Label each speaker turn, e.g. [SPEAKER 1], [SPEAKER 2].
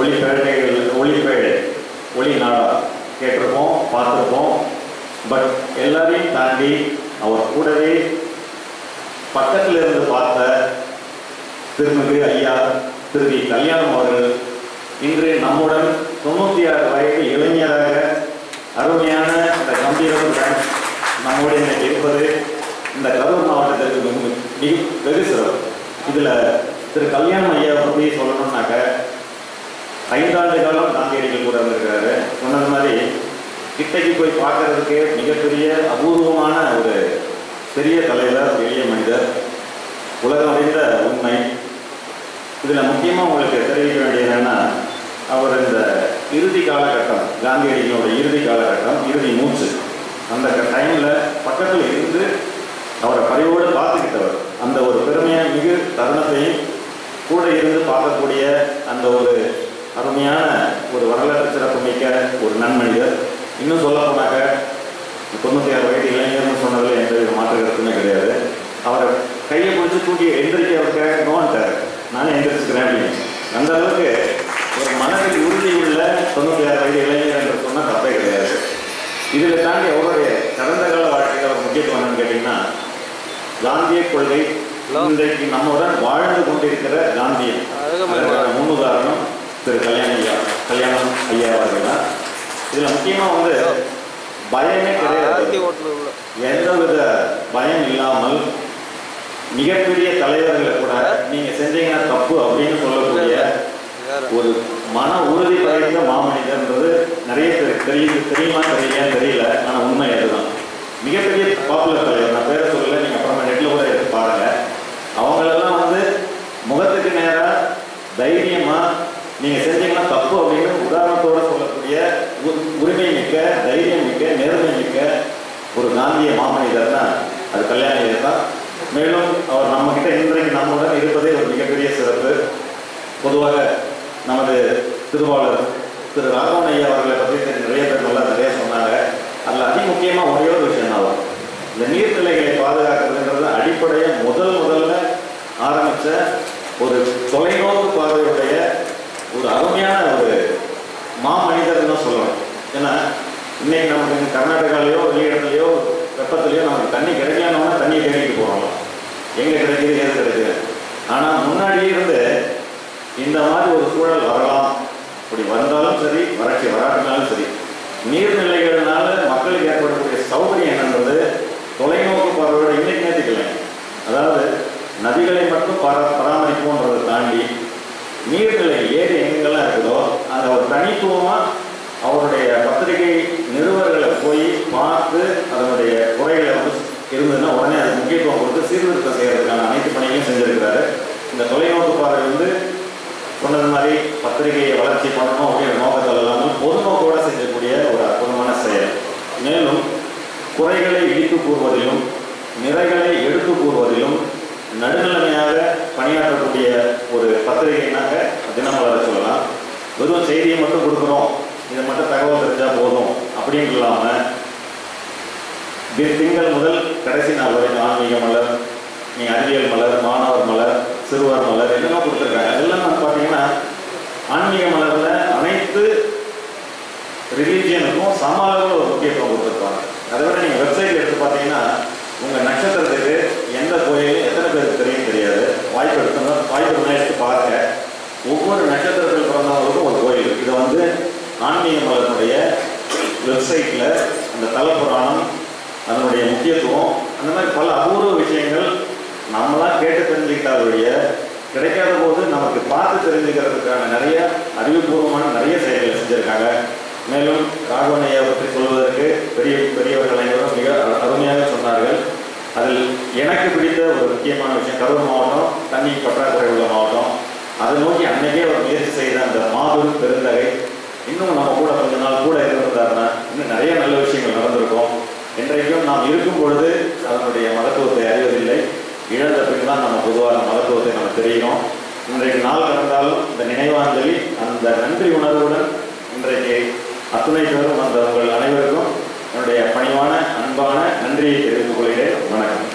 [SPEAKER 1] ஒளிப்பேழைகள் ஒளிப்பேழை ஒளி நாடா கேட்டிருப்போம், பார்த்துருப்போம். பட் எல்லாரையும் தாண்டி அவர் கூடவே பக்கத்தில் இருந்து பார்த்த திருமிகு ஐயா திருவி கல்யாணம் அவர்கள் இன்று நம்முடன் 96 வயது இளைஞராக அருமையான இந்த கம்பீரத்துடன் நம்முடைய இருப்பது இந்த கரூர் மாவட்டத்திற்கு மிக வெகு சிறப்பு. இதில் திரு கல்யாணம் ஐயா பற்றி சொல்லணும்னாக்க 5 ஆண்டு காலம் காந்தியடிகள் கூட இருந்திருக்கிறாரு. சொன்னது மாதிரி கிட்டைக்கு போய் பார்க்கறதுக்கு மிகப்பெரிய அபூர்வமான ஒரு பெரிய தலைவர், எளிய மனிதர், உலகம் அறிந்த உண்மை. இதில் முக்கியமாக உங்களுக்கு தெரிவிக்க வேண்டியது என்னென்னா, அவர் இந்த இறுதி காலகட்டம், காந்தியடிகளோட இறுதி காலகட்டம், இறுதி மூச்சு, அந்த டைமில் பக்கத்தில் இருந்து அவரை பரிவோடு பார்த்துக்கிட்டவர். அந்த ஒரு பெருமையான மிகு தருணத்தையும் கூட இருந்து பார்க்கக்கூடிய அந்த ஒரு அருமையான ஒரு வரலாற்று சிறப்பு மிக்க ஒரு நன்மனிதர். இன்னும் சொல்ல போனாக்க 96 வயது இளைஞர்னு சொன்னதில் எந்த வித மாற்று கருத்துமே கிடையாது. அவரை கையை பிடிச்சி தூக்கி எந்திரிக்க நோன்ட்டார், நானே எந்திரிச்சுக்கிறேன் அப்படின்னு. அந்த அளவுக்கு ஒரு மனதில் உறுதி உள்ள 96 வயது இளைஞர் என்று சொன்னால் தப்பே கிடையாது. இதில் தாண்டி அவருடைய கடந்த கால வாழ்க்கையில் ஒரு முக்கியத்துவம் என்னன்னு கேட்டிங்கன்னா, காந்திய கொள்கை இன்றைக்கு நம்முடன் வாழ்ந்து கொண்டிருக்கிற காந்தியன். முன்னுதாரணம் திரு கல்யாணம் ஐயா அவர்கள் தான். இதில் முக்கியமாக பயமே கிடையாது, எந்தவித பயம் இல்லாமல் மிகப்பெரிய தலைவர்களை கூட நீங்க செஞ்சீங்கன்னா தப்பு அப்படின்னு சொல்லக்கூடிய ஒரு மன உறுதி படைத்த மாமனிதர்ன்றது நிறைய பேருக்கு தெரியுமா தெரியல. ஆனால் உண்மை அதுதான். மிகப்பெரிய பாப்புலர் தலைவர், நான் பேரை சொல்லல, நீங்க அப்புறமா நெட்ல கூட எடுத்து பாருங்க. அவங்களெல்லாம் முகத்துக்கு நேராக தைரியமா நீங்க செஞ்சீங்கன்னா தப்பு அப்படின்னு உதாரணத்தோட சொல்லக்கூடிய உரிமை மிக்க, தைரியம் மிக்க, நேர்மை மிக்க ஒரு காந்திய மாமனிதர்னா அது கல்யாணம் தான். மேலும் அவர் நம்ம கிட்ட இன்றைக்கு நம்முடன் இருப்பதே ஒரு மிகப்பெரிய சிறப்பு. பொதுவாக நமது திருவாளர் திரு ராகவன் ஐயா அவர்களை பற்றி நிறைய பேர் நிறைய சொன்னாங்க. அதில் அதிமுக்கியமாக ஒரே ஒரு விஷயம் தான், இந்த நீர்நிலைகளை பாதுகாக்கிறதுன்றது அடிப்படையை முதல்ல ஆரம்பித்த ஒரு தொலைநோக்கு பார்வையுடைய ஒரு அருமையான ஒரு மாமனிதர் தான் சொல்லணும். ஏன்னா இன்னைக்கு நமக்கு கர்நாடகாலேயோ வெளியிடத்துலையோ வெப்பத்துலையோ நமக்கு தண்ணி கிடைக்கலன்னா தண்ணியை தேடிட்டு போகிறோம், எங்கே கிடைக்குது ஏது கிடைக்குது. ஆனால் முன்னாடியே இருந்து இந்த மாதிரி ஒரு சூழல் வரலாம், அப்படி வந்தாலும் சரி, வறட்சி வராட்டினாலும் சரி, நீர்நிலைகள்னால மக்களுக்கு ஏற்படக்கூடிய சௌகரியம் என்னன்றது தொலைநோக்கு பார்வையோட இன்னைக்கு நேர்த்திக்கலை. அதாவது நதிகளை மட்டும் பராமரிப்போன்றதை தாண்டி நீர்நிலை ஏரி எங்கெல்லாம் இருக்குதோ அந்த ஒரு தனித்துவமாக அவருடைய பத்திரிகை நிருபர்களை போய் பார்த்து அதனுடைய குறைகளை இருந்ததுன்னா உடனே அது முக்கியத்துவம் கொடுத்து சீர்திருத்தம் செய்யறதுக்கான அனைத்து பணிகளையும் செஞ்சிருக்கிறாரு. இந்த தொலைநோக்கு பார்வை சொன்னது மாதிரி பத்திரிகையை வளர்ச்சி பண்ணணும் அப்படிங்கிற நோக்கத்தில் இல்லாமல் பொதுநோக்கோடு செஞ்சக்கூடிய ஒரு அற்புதமான செயல். மேலும் குறைகளை இடித்து கூறுவதிலும் நிறைகளை எடுத்து கூறுவதிலும் நடுநிலைமையாக பணியாற்றக்கூடிய ஒரு பத்திரிகைனாக்க தினமலரை சொல்லலாம். வெறும் செய்தியை மட்டும் கொடுக்குறோம், இதை மட்டும் தகவல் தெரிஞ்சால் போதும் அப்படின்னு இல்லாமல் திங்கள் முதல் கடைசி நாள் வரைக்கும் ஆன்மீக மலர், நீங்கள் அறிவியல் மலர், மாணவர் மலர், சிறுவர் மலர் என்னென்ன கொடுத்துருக்காங்க. அதெல்லாம் பார்த்தீங்கன்னா ஆன்மீக மலரில் அனைத்து ரிலீஜியனுக்கும் சம அளவில் ஒரு முக்கியத்துவம் கொடுத்துருப்பாங்க. அதை விட நீங்கள் வெப்சைட் எடுத்து பார்த்தீங்கன்னா உங்கள் நட்சத்திரத்துக்கு எந்த கோயில் எத்தனை பேருக்கு தெரியும் தெரியாது. வாய்ப்பு எடுத்து பாருங்க. ஒவ்வொரு நட்சத்திரத்தில் பிறந்தவங்களுக்கும் ஒரு கோயில். இதை ஆன்மீக மலருடைய வெப்சைட்டில் அந்த தலப்புராணம், அதனுடைய முக்கியத்துவம், அந்த மாதிரி பல அபூர்வ விஷயங்கள் நம்மளாம் கேட்டு தெரிஞ்சுக்கிட்டாலுடைய கிடைக்காத போது நமக்கு பார்த்து தெரிஞ்சுக்கிறதுக்கான நிறைய அறிவுபூர்வமான நிறைய செயல்களை செஞ்சுருக்காங்க. மேலும் ராகவன் ஐயா பற்றி சொல்வதற்கு பெரியவர்கள் அனைவரும் மிக அருமையாக சொன்னார்கள். அதில் எனக்கு பிடித்த ஒரு முக்கியமான விஷயம், கரூர் மாவட்டம் தண்ணி பற்றாக்குறை உள்ள மாவட்டம், அதை நோக்கி அன்னைக்கே அவர் முயற்சி செய்த அந்த மாபெரும் பெருந்தகை இன்னும் நம்ம கூட கொஞ்ச நாள் கூட இருந்திருந்தாருன்னா இன்னும் நிறைய நல்ல விஷயங்கள் நடந்திருக்கும். இன்றைக்கும் நாம் இருக்கும் பொழுது அதனுடைய மகத்துவத்தை அறிவதில்லை, இழந்த பின் தான் நம்ம பொதுவான மகத்துவத்தை நம்ம தெரியணும். இன்றைக்கு நாள் கடந்தாலும் இந்த நினைவாஞ்சலி அந்த நன்றி உணர்வுடன் இன்றைக்கு அத்துணை பேரும் வந்த உங்கள் அனைவருக்கும் என்னுடைய பணிவான அன்பான நன்றியை தெரிவித்துக் கொள்கிறேன். வணக்கம்.